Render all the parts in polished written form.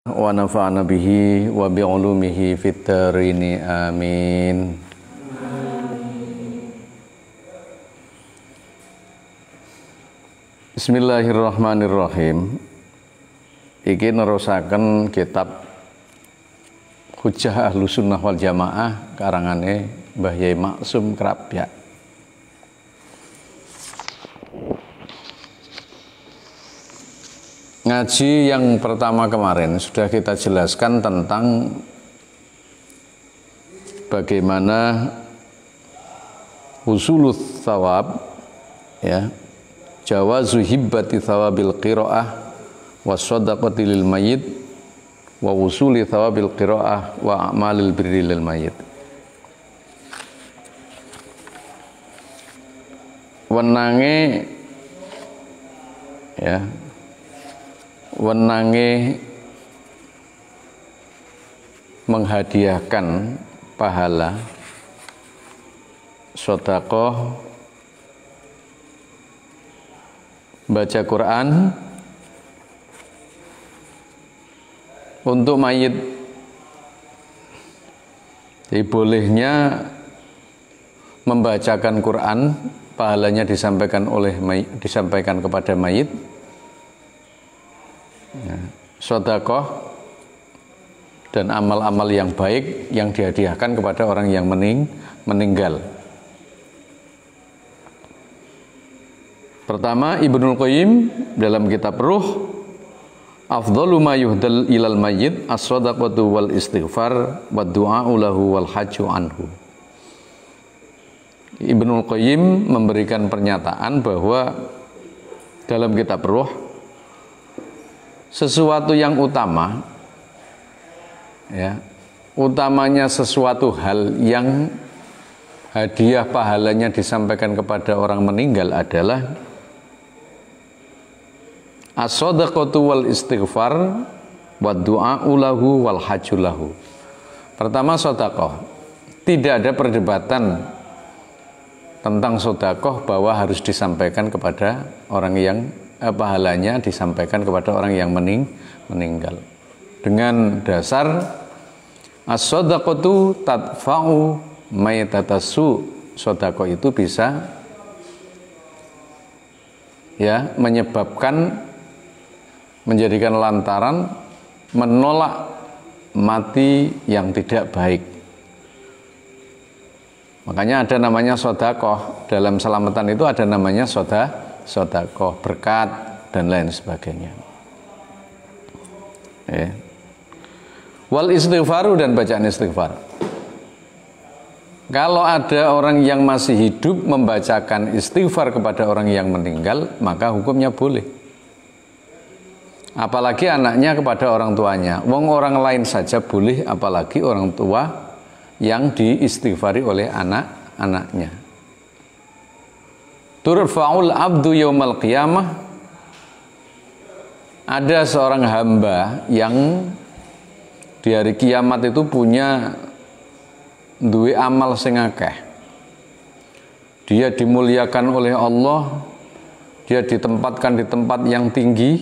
wa nafa'ana bihi wa bi'ulumihi fit dharini amin. Bismillahirrahmanirrahim. Iki nerusaken kitab Hujjah Ahlus Sunnah wal Jamaah karangane Mbah Yai Maksum Krapyak. Ngaji yang pertama kemarin sudah kita jelaskan tentang bagaimana usulul thawab, ya, jawazu hibbati thawabil qiraah wa shadaqati lil mayyit wa usuli thawabil qiraah wa a'malil birri lil mayyit. Wenange, ya, wenange menghadiahkan pahala sedekah, baca Quran untuk mayit. Jadi bolehnya membacakan Quran, pahalanya disampaikan kepada mayit. Ya, sedekah dan amal-amal yang baik yang dihadiahkan kepada orang yang meninggal. Pertama, Ibnul Qayyim dalam kitab Ruh, afdhalu ma yuhdal ilal mayyit as-shadaqatu wal istighfar wad du'a'u lahu wal hajju anhu. Ibnul Qayyim memberikan pernyataan bahwa dalam kitab Ruh, sesuatu yang utama, ya, utamanya sesuatu hal yang hadiah pahalanya disampaikan kepada orang meninggal adalah as-shadaqatu wal istighfar wad du'a'u lahu wal hajju lahu. Pertama, sedekah. Tidak ada perdebatan tentang sedekah bahwa harus disampaikan kepada orang yang pahalanya disampaikan kepada orang yang meninggal. Dengan dasar as-shadaqatu tadfa'u maitatasu, sedekah itu bisa, ya, menyebabkan, menjadikan lantaran menolak mati yang tidak baik. Makanya ada namanya sedekah. Dalam selamatan itu ada namanya sedekah, berkat dan lain sebagainya. Wal istighfaru, dan bacaan istighfar. Kalau ada orang yang masih hidup membacakan istighfar kepada orang yang meninggal, maka hukumnya boleh. Apalagi anaknya kepada orang tuanya. Wong orang lain saja boleh, apalagi orang tua yang diistighfari oleh anak-anaknya. Turfa'ul abdu yaumal qiyamah. Ada seorang hamba yang di hari kiamat itu punya duwe amal sing akeh. Dia dimuliakan oleh Allah, dia ditempatkan di tempat yang tinggi,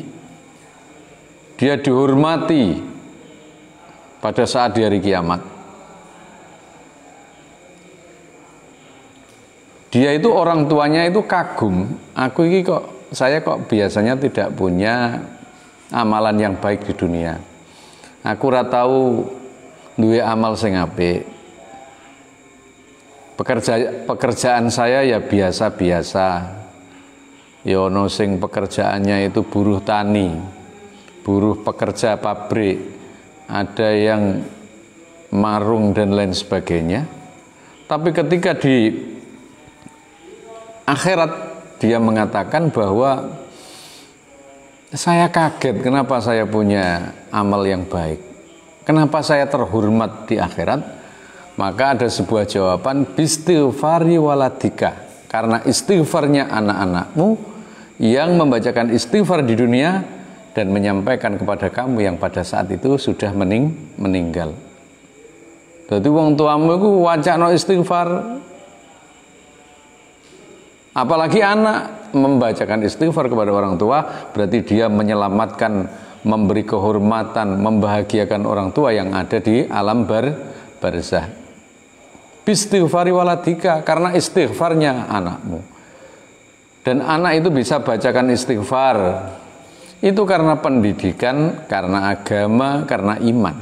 dia dihormati pada saat di hari kiamat. Dia itu orang tuanya itu kagum, saya kok biasanya tidak punya amalan yang baik di dunia. Aku ora tau duwe amal sing apik. Pekerjaan saya ya biasa-biasa. Ya ono sing pekerjaannya itu buruh tani, buruh pekerja pabrik, ada yang marung dan lain sebagainya. Tapi ketika di akhirat dia mengatakan bahwa saya kaget kenapa saya punya amal yang baik, kenapa saya terhormat di akhirat. Maka ada sebuah jawaban, bistighfari waladika, karena istighfarnya anak-anakmu yang membacakan istighfar di dunia dan menyampaikan kepada kamu yang pada saat itu sudah meninggal. Jadi wong tuamu itu wacana istighfar, apalagi anak membacakan istighfar kepada orang tua, berarti dia menyelamatkan memberi kehormatan, membahagiakan orang tua yang ada di alam barzah. Bistighfari waladika, karena istighfarnya anakmu. Dan anak itu bisa bacakan istighfar. Itu karena pendidikan, karena agama, karena iman.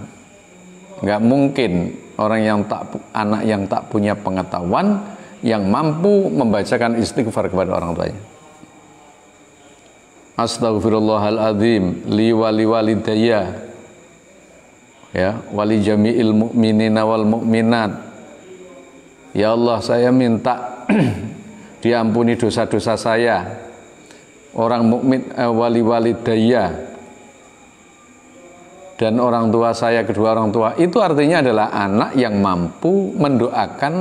Nggak mungkin anak yang tak punya pengetahuan yang mampu membacakan istighfar kepada orang tuanya. Astaghfirullahaladzim li wali walidayya ya wali jami'il mu'minina wal mu'minat. Ya Allah, saya minta diampuni dosa-dosa saya, orang mukmin, wali walidayya, dan orang tua saya, kedua orang tua. Itu artinya adalah anak yang mampu mendoakan,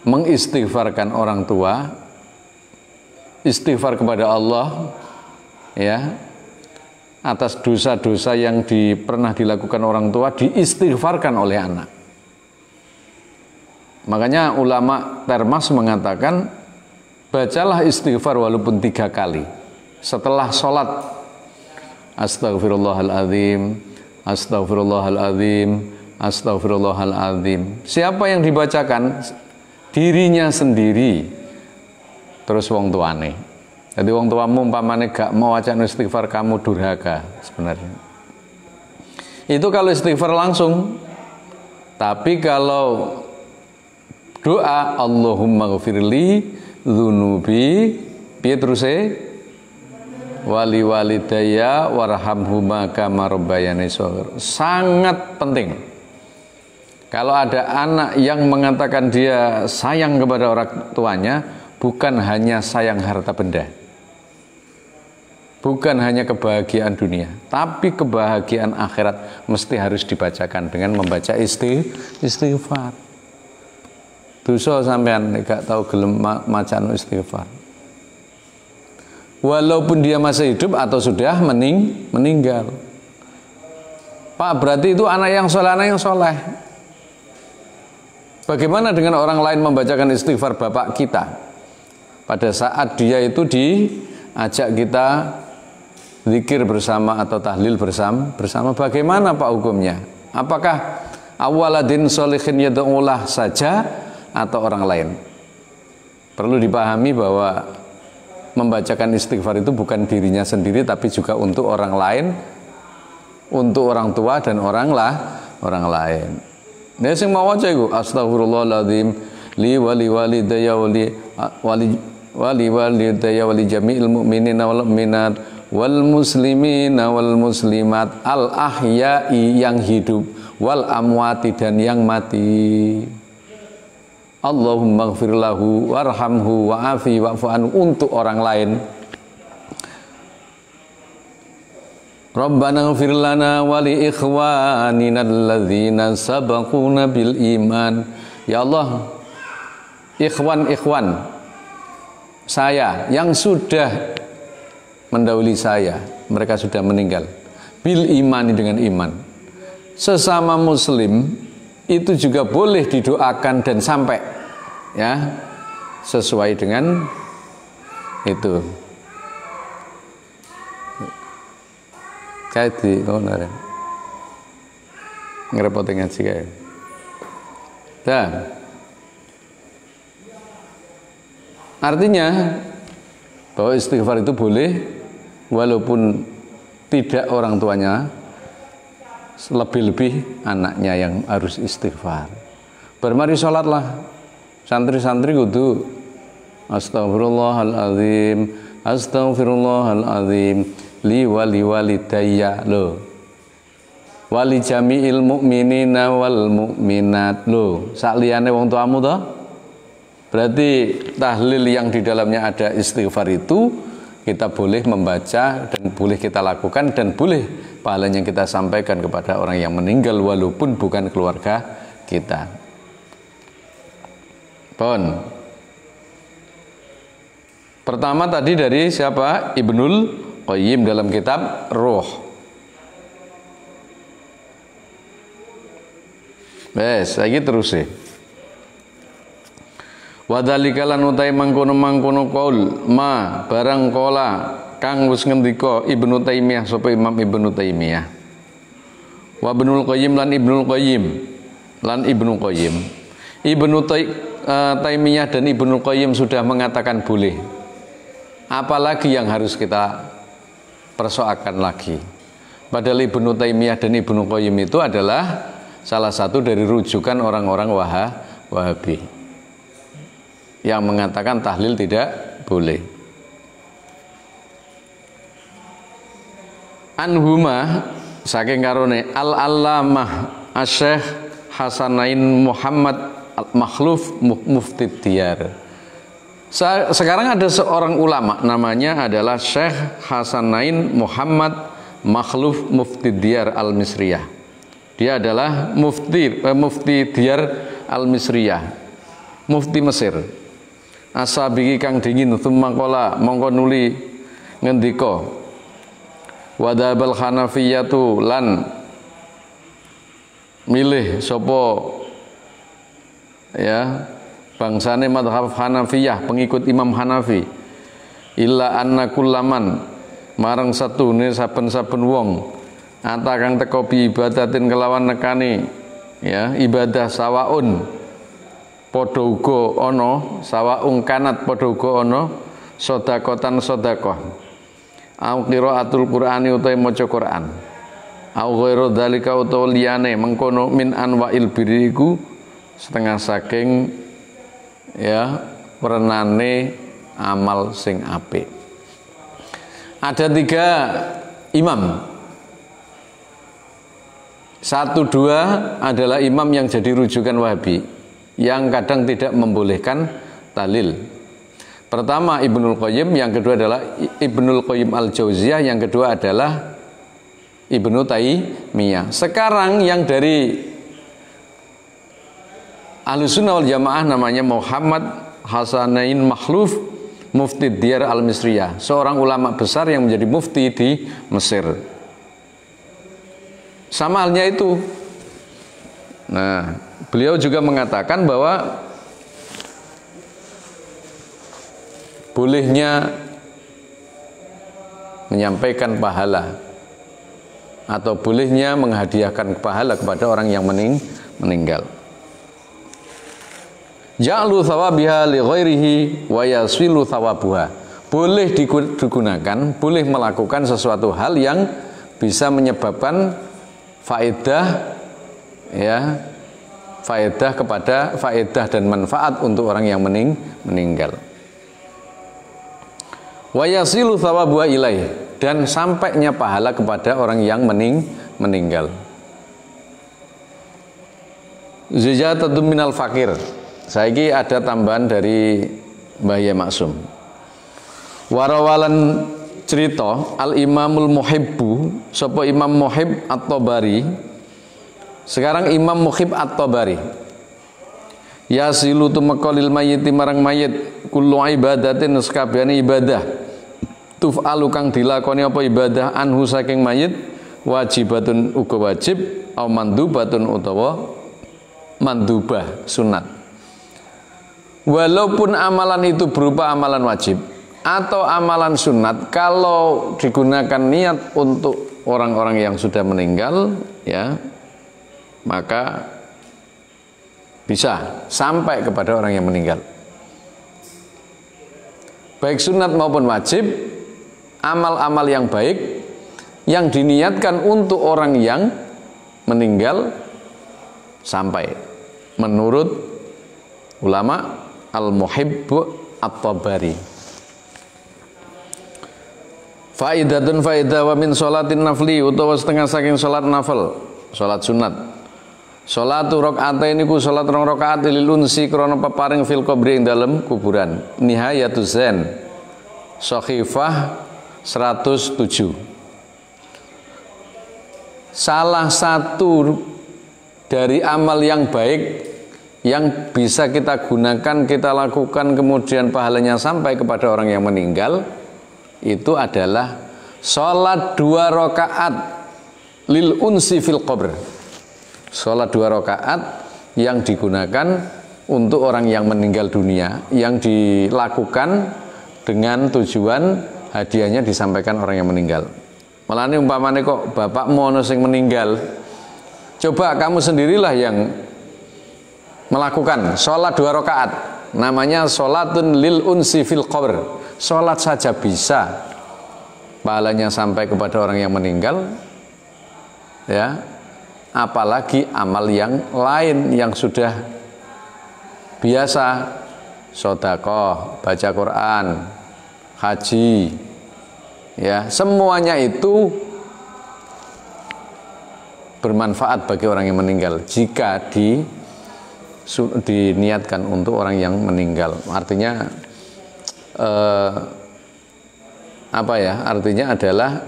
mengistighfarkan orang tua, istighfar kepada Allah ya atas dosa-dosa yang pernah dilakukan orang tua, diistighfarkan oleh anak. Makanya ulama Termas mengatakan, bacalah istighfar walaupun 3 kali setelah sholat. Astaghfirullahaladzim, astaghfirullahaladzim, astaghfirullahaladzim. Siapa yang dibacakan? Dirinya sendiri. Terus wong tuane. Jadi wong tuamu umpamane gak mau wacana istighfar, kamu durhaka sebenarnya. Itu kalau istighfar langsung. Tapi kalau doa Allahumma ghafirli dzunubi, piye teruse? Wali walidayya warhamhuma kama rabbayani shaghir. Sangat penting. Kalau ada anak yang mengatakan dia sayang kepada orang tuanya, bukan hanya sayang harta benda, bukan hanya kebahagiaan dunia, tapi kebahagiaan akhirat mesti harus dibacakan dengan membaca istighfar. Dosa sampean gak tahu gelem maca istighfar, walaupun dia masih hidup atau sudah meninggal. Pak, berarti itu anak yang soleh. Bagaimana dengan orang lain membacakan istighfar bapak kita? Pada saat dia itu diajak kita zikir bersama atau tahlil bersama, bagaimana Pak hukumnya? Apakah awaladin sholihin yad'ulah saja atau orang lain? Perlu dipahami bahwa membacakan istighfar itu bukan dirinya sendiri, tapi juga untuk orang lain, untuk orang tua dan orang lain. Nah, sing mau waca iku astaghfirullahaladzim li wali walidayya wali walidayya wali jami'il mu'minina wal mu'minat wal muslimina wal muslimat al ahya'i yang hidup wal amwati dan yang mati. Allahumma ighfir lahu warhamhu wa'afi wa'fu anhu, untuk orang lain. Rabbana ighfir lana wa li ikhwanina alladzina sabaquna bil iman. Ya Allah, ikhwan saya yang sudah mendahului saya, mereka sudah meninggal, bil imani, dengan iman. Sesama muslim itu juga boleh didoakan dan sampai ya sesuai dengan itu. Kayak di ngerepotin ngaji kayak. Dan artinya bahwa istighfar itu boleh walaupun tidak orang tuanya, lebih-lebih anaknya yang harus istighfar. Bermari sholatlah, santri-santri kudu astaghfirullahaladzim, astaghfirullahaladzim li wali walidayya lo, wali jami'il mu'minina wal mu'minat lo, sakliyane wong tuamu toh. Berarti tahlil yang di dalamnya ada istighfar itu kita boleh membaca dan boleh kita lakukan dan boleh pahalanya kita sampaikan kepada orang yang meninggal walaupun bukan keluarga kita. Pon. Pertama tadi dari siapa? Ibnul Qayyim dalam kitab Ruh. Lagi terus sih. Wadhalika lan utai mangkono qaul ma barang kola kang wis ngendika Ibnu Taimiyah sapa Imam Ibnu Taimiyah. Wa Ibnul Qayyim lan Ibnul Qayyim lan Ibnu Qayyim. Taimiyah dan Ibnu Qayyim sudah mengatakan boleh. Apalagi yang harus kita persoalkan lagi? Padahal Ibnu Taimiyah dan Ibnu Qayyim itu adalah salah satu dari rujukan orang-orang Wahabi yang mengatakan tahlil tidak boleh. Anhuma saking karone Al-Allamah Asy-Syaikh Hasanain Muhammad Makhluf Mufti Diyar. Sekarang ada seorang ulama namanya adalah Syekh Hasanain Muhammad Makhluf Mufti Diyar Al-Misriyah. Dia adalah mufti Diyar Al-Misriyah, mufti Mesir. Asabiki kang dingin tsumma qala mongko nuli ngendika wadabal Hanafiyatu lan milih sapa ya bangsane madhab Hanafiyah, pengikut Imam Hanafi, illa anna kullaman marang satune saben-saben wong ata kang teka bi ibadatin kelawan nekani ya ibadah sawaun padha uga ana sawaung kanat padha uga ana sedekatan sedekah au qiraatul qur'ani utawa maca Quran au ghairu dzalika utawa liyane mengkono min anwa'il birri iku setengah saking ya perenane amal sing apik. Ada 3 imam. 1, 2 adalah imam yang jadi rujukan Wahabi yang kadang tidak membolehkan tahlil. Pertama Ibnul Qayyim, yang kedua adalah Ibnul Qayyim Al-Jauziyah, yang kedua adalah Ibnu Taimiyah. Sekarang yang dari Ahlussunnah wal Jamaah namanya Muhammad Hasanain Makhluf Mufti Diyar Al-Misriyah, seorang ulama besar yang menjadi mufti di Mesir. Sama halnya itu. Nah, beliau juga mengatakan bahwa bolehnya menyampaikan pahala atau bolehnya menghadiahkan pahala kepada orang yang meninggal. Ja'lu thawabiha li ghairihi wa yaswilu thawabuha. Boleh digunakan, boleh melakukan sesuatu hal yang bisa menyebabkan faedah ya, faedah dan manfaat untuk orang yang meninggal. Wa yasilu thawabuha ilaih, dan sampainya pahala kepada orang yang meninggal. Ziyadatu minal fakir. Saiki ada tambahan dari Mbah Yai Maksum. Warawalan cerita Al-Imamul Muhibbu, sapa Imam Muhib At-Tabari. Sekarang Imam Muhib At-Tabari. Yasilu tumaqalil mayyiti marang mayit kullu ibadatin sakabehane ibadah. Tuf'alu kang dilakoni apa ibadah anhu saking mayit wajibatun uga wajib au mandubatun utawa mandubah sunat. Walaupun amalan itu berupa amalan wajib atau amalan sunat, kalau digunakan niat untuk orang-orang yang sudah meninggal, ya, maka bisa sampai kepada orang yang meninggal. Baik sunat maupun wajib, amal-amal yang baik yang diniatkan untuk orang yang meninggal sampai. Menurut ulama Al-Muhibb At-Tabari. Faidatun faidah wa min sholatin nafli, utawa setengah saking sholat nafal, sholat sunat. Sholatu rakaat ini ku sholat 2 rakaat lil unsi krana peparing fil qabri ing dalem kuburan. Nihayatuz Zain, Shahifah 107. Salah satu dari amal yang baik yang bisa kita gunakan, kita lakukan, kemudian pahalanya sampai kepada orang yang meninggal, itu adalah sholat 2 rakaat lil unsi fil qabr. Sholat 2 rakaat yang digunakan untuk orang yang meninggal dunia, yang dilakukan dengan tujuan hadiahnya disampaikan orang yang meninggal. Malah ini umpamanya kok bapakmu ono sing meninggal, coba kamu sendirilah yang melakukan sholat 2 rakaat, namanya sholatun lil unsi fil qabr. Sholat saja bisa pahalanya sampai kepada orang yang meninggal, ya, apalagi amal yang lain yang sudah biasa, sedekah, baca Quran, haji, ya, semuanya itu bermanfaat bagi orang yang meninggal jika diniatkan untuk orang yang meninggal. Artinya artinya adalah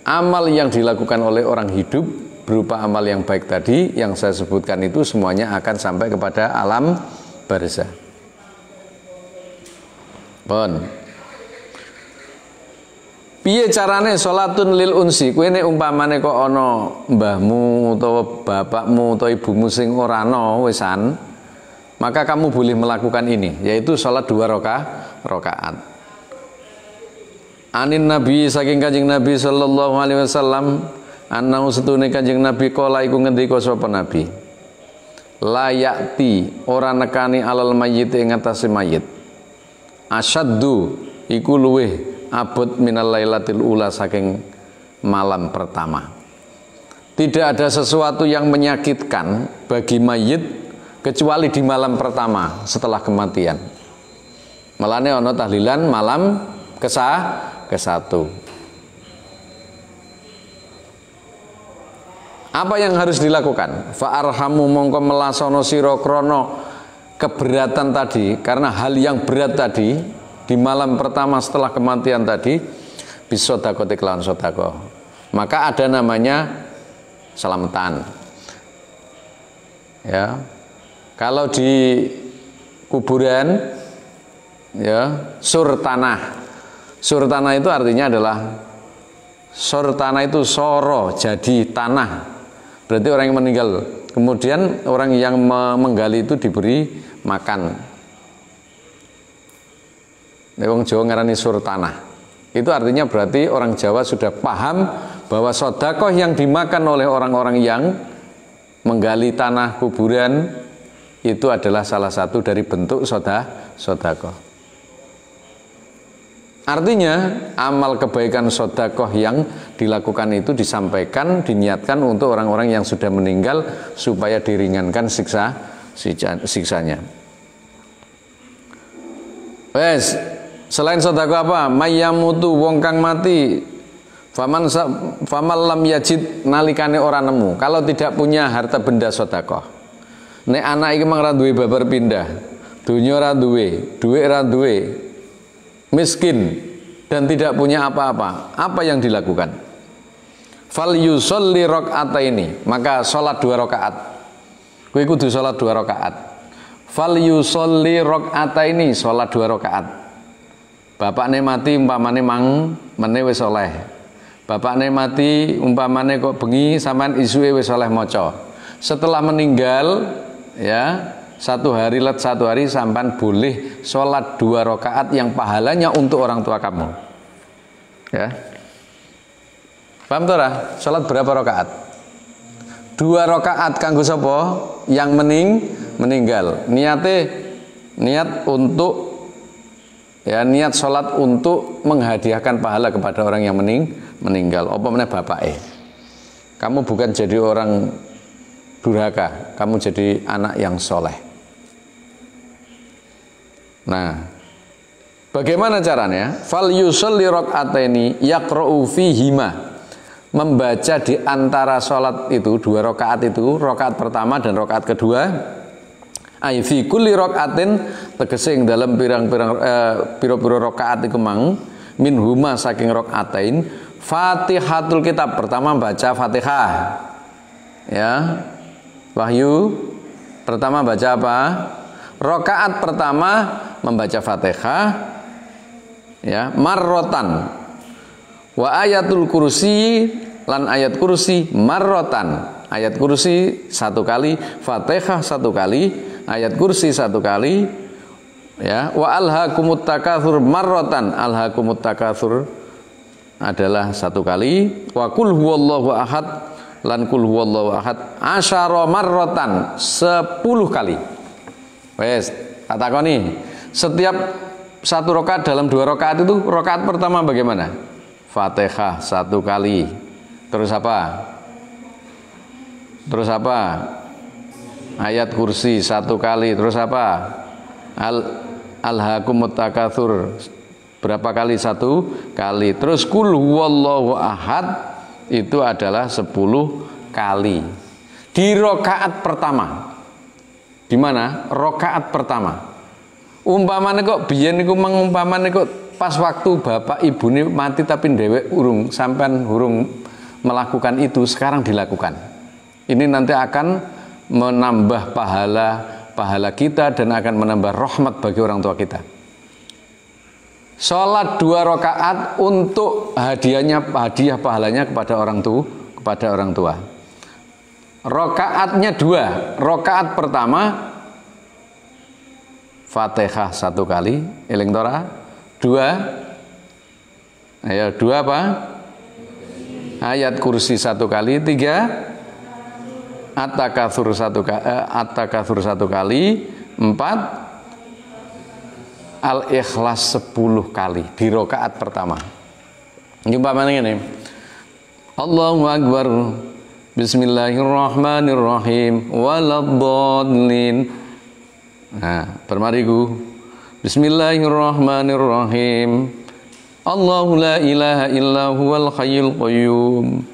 amal yang dilakukan oleh orang hidup berupa amal yang baik tadi yang saya sebutkan itu semuanya akan sampai kepada alam barzah. Pun piye carane sholatun lil unsi? Kowe nek umpamane kok ana mbahmu utawa bapakmu utawa ibumu sing ora ana wisan, maka kamu boleh melakukan ini, yaitu sholat 2 rakaat. Anin Nabi, saking Kanjeng Nabi sallallahu alaihi wasallam, annahu setune Kanjeng Nabi kala iku ngendika sapa Nabi, la ya'ti ora nekani alal mayyit ing atase mayit, asyaddu iku luweh abot minal lailatil ula saking malam pertama. Tidak ada sesuatu yang menyakitkan bagi mayit kecuali di malam pertama setelah kematian. Malane ana tahlilan malam ke-1. Apa yang harus dilakukan? Fa'arhamu mongko melasono sira krana keberatan tadi, karena hal yang berat tadi di malam pertama setelah kematian tadi, bisodaqah kelawan sedekah. Maka ada namanya selamatan. Ya. Kalau di kuburan, ya, sur tanah. Sur tanah itu artinya adalah sur tanah itu soro, jadi tanah. Berarti orang yang meninggal. Kemudian orang yang menggali itu diberi makan. Wong Jawa ngarani sur tanah. Itu artinya berarti orang Jawa sudah paham bahwa sedekah yang dimakan oleh orang-orang yang menggali tanah kuburan itu adalah salah satu dari bentuk sedekah. Artinya amal kebaikan sedekah yang dilakukan itu disampaikan, diniatkan untuk orang-orang yang sudah meninggal supaya diringankan siksanya. Wes, selain sedekah apa? Mayyamutu wong kang mati, faman lam yajid nalikane ora nemu. Kalau tidak punya harta benda sedekah. Nek anak iki mang ra duwe babar pindah, donya ra duwe, dhuwit ra duwe, miskin dan tidak punya apa-apa, apa yang dilakukan? Fal yusolli rakaataini, maka sholat 2 rakaat. Kowe kudu sholat 2 rakaat. Fal yusolli rakaataini, sholat 2 rakaat. Bapakne mati umpamane mang mene wis oleh. Bapakne mati umpamane kok bengi sampean isuke wis oleh maca. Setelah meninggal, ya, 1 hari let 1 hari sampan boleh sholat 2 rakaat yang pahalanya untuk orang tua kamu, ya. Paham toh ora? Sholat berapa rakaat? 2 rakaat kanggo sapa? Yang meninggal. Niat untuk, ya, niat sholat untuk menghadiahkan pahala kepada orang yang meninggal. Apa meneh bapake? Kamu bukan jadi orang durhaka, kamu jadi anak yang soleh. Nah, bagaimana caranya? Fal yusolli rakaataini yaqra'u fihima, membaca di antara sholat itu 2 rakaat itu, rakaat pertama dan rakaat kedua, ai fi kulli rakaatin, tegese dalam pira-pira rakaat iku mang minhuma saking rakaatain Fatihatul Kitab. Pertama baca Fatihah, ya. Wahyu pertama baca apa? Rakaat pertama membaca Fatihah, ya, marrotan. Wa ayatul kursi, lan ayat kursi marrotan. Ayat kursi 1 kali, Fatihah 1 kali, ayat kursi 1 kali. Ya, wa alhaakumut takatsur marratan. Alhaakumut takatsur adalah 1 kali. Wa qul huwallahu ahad lan qul huwallahu ahad asyara marratan 10 kali. Wes, tak takoni. Setiap 1 rakaat dalam 2 rakaat itu, rakaat pertama bagaimana? Fatihah 1 kali. Terus apa? Terus apa? Ayat kursi 1 kali. Terus apa? Alhaakumut takatsur berapa kali? 1 kali. Terus qul huwallahu ahad itu adalah 10 kali. Di rakaat pertama. Di mana? Rakaat pertama. Umpamane kok biyen niku mengumpamane kok pas waktu bapak ibu ini mati tapi dhewek urung sampean urung melakukan itu, sekarang dilakukan. Ini nanti akan menambah pahala kita dan akan menambah rahmat bagi orang tua kita. Sholat 2 rakaat untuk hadiah pahalanya kepada orang tua. Rakaatnya 2. Rakaat pertama Fatihah 1 kali, eling tora. 2. Ayo 2 apa? Ayat kursi 1 kali. 3. At-takatsur 1 kali. 4. Al-Ikhlas 10 kali di rakaat pertama. Jumpa mana ini? Allahu Akbar. Bismillahirrahmanirrahim. Waladdallin. Nah, permariku. Bismillahirrahmanirrahim. Allahu la ilaha illa huwal hayyul qayyum.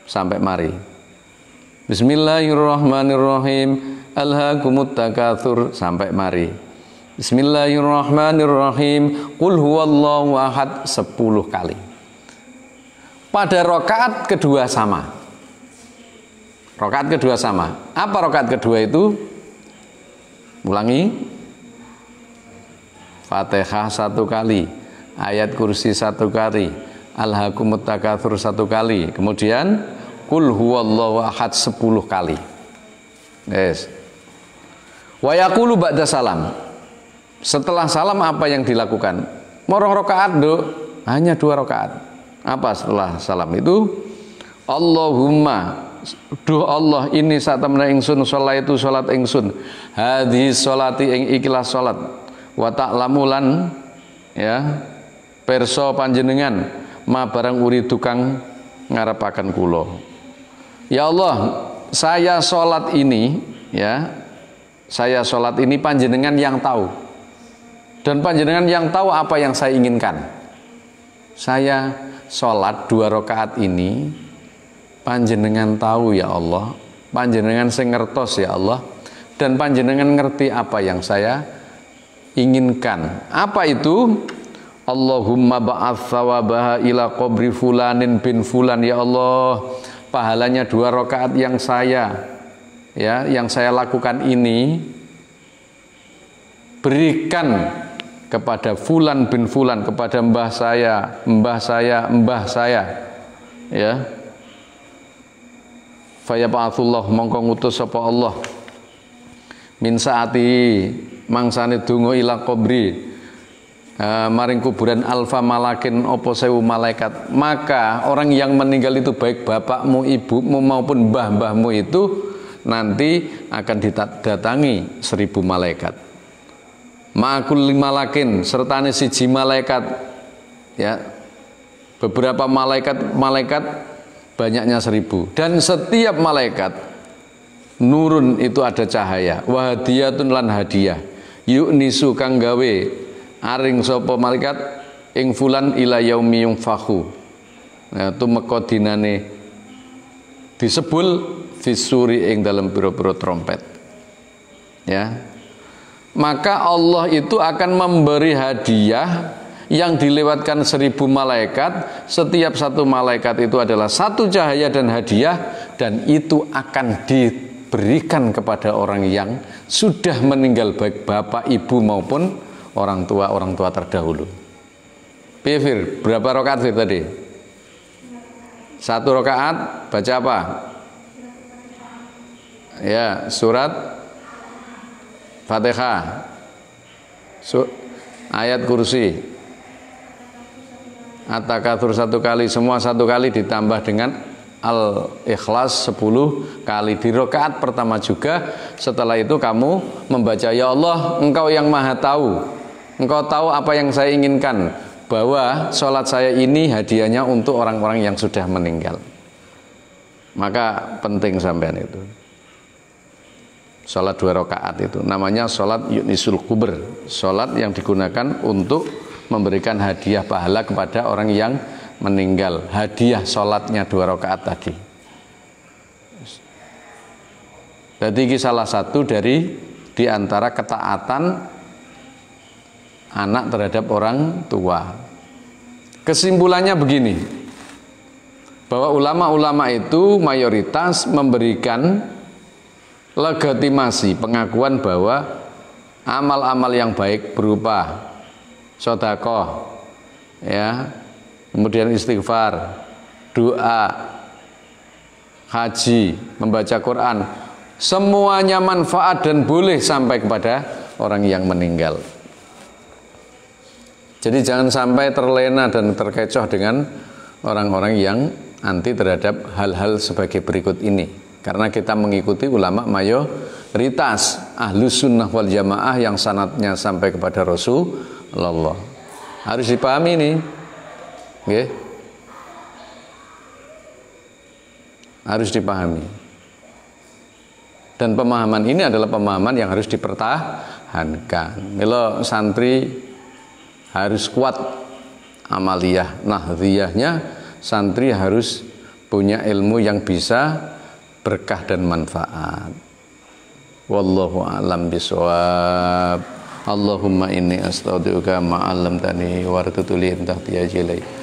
Sampai mari. Bismillahirrahmanirrahim. Alhaakumut takatsur. Sampai mari. Bismillahirrahmanirrahim. Qul huwallahu ahad 10 kali. Pada rakaat kedua sama. Rakaat kedua sama. Apa rakaat kedua itu? Ulangi. Fatihah 1 kali, ayat kursi 1 kali, alhaakumut takatsur 1 kali, kemudian qul huwallahu ahad 10 kali. Yes. Wa yaqulu ba'da salam. Setelah salam apa yang dilakukan? Morong rakaat, Duk. Hanya 2 rakaat. Apa setelah salam itu? Allahumma, duh Allah, ini saat temna ingsun sholaitu sholat ingsun hadhi sholati ing ikilah sholat wa ta'lamulan ya perso panjenengan ma barang uridu kang ngarepaken kula. Ya Allah, saya sholat ini ya, saya sholat ini panjenengan yang tahu, dan panjenengan yang tahu apa yang saya inginkan. Saya sholat 2 rakaat ini panjenengan tahu ya Allah, panjenengan sing ngertos ya Allah, dan panjenengan ngerti apa yang saya inginkan. Apa itu? Allahumma ba'ats thawabaha ila qabri fulanin bin fulan. Ya Allah, pahalanya 2 rakaat yang saya lakukan ini berikan kepada fulan bin fulan, kepada mbah saya ya. Fayab'atsullah, mongko ngutus sapa Allah min saati mangsane donga ila qabri maring kuburan alfa malakin opo 1000 malaikat. Maka orang yang meninggal itu baik bapakmu, ibumu maupun mbah-mbahmu itu nanti akan didatangi 1000 malaikat. Ma'akul malakin sertane 1 malaikat ya. Beberapa malaikat banyaknya 1000, dan setiap malaikat nurun itu ada cahaya, wahadiyatun lan hadiah, yuknisu kang gawe aring sapa malaikat ing fulan ila yaumi yunfakhu. Nah, tumeka dinane disebul fisuri ing dalam pira-pira trompet. Ya. Maka Allah itu akan memberi hadiah yang dilewatkan 1000 malaikat. Setiap 1 malaikat itu adalah 1 cahaya dan hadiah, dan itu akan diberikan kepada orang yang sudah meninggal, baik bapak, ibu maupun orang tua terdahulu. Fir, berapa rakaat Fir tadi? 1 rakaat baca apa? Ya, surat Fatihah. Ayat kursi. At-takatsur 1 kali, semua 1 kali ditambah dengan Al-Ikhlas 10 kali di rakaat pertama juga. Setelah itu kamu membaca, ya Allah, Engkau yang maha tahu, Engkau tahu apa yang saya inginkan, bahwa sholat saya ini hadiahnya untuk orang-orang yang sudah meninggal. Maka penting sampean itu. Sholat 2 rakaat itu namanya sholat yunisul kubur, sholat yang digunakan untuk memberikan hadiah pahala kepada orang yang meninggal. Hadiah sholatnya 2 rakaat tadi. Jadi ini salah satu dari diantara ketaatan anak terhadap orang tua. Kesimpulannya begini, bahwa ulama-ulama itu mayoritas memberikan legitimasi, pengakuan bahwa amal-amal yang baik berupa sedekah, ya, kemudian istighfar, doa, haji, membaca Quran, semuanya manfaat dan boleh sampai kepada orang yang meninggal. Jadi jangan sampai terlena dan terkecoh dengan orang-orang yang anti terhadap hal-hal sebagai berikut ini. Karena kita mengikuti ulama mayoritas ahlus sunnah wal jamaah yang sanadnya sampai kepada Rasulullah. Harus dipahami ini. Oke? Harus dipahami. Dan pemahaman ini adalah pemahaman yang harus dipertahankan. Milo santri harus kuat amaliyah, nahdhiyahnya. Santri harus punya ilmu yang bisa berkah dan manfaat. Wallahu a'lam bishawab. Allahumma inni astaudiuka ma 'allamtani warzuqni min tahti ajli.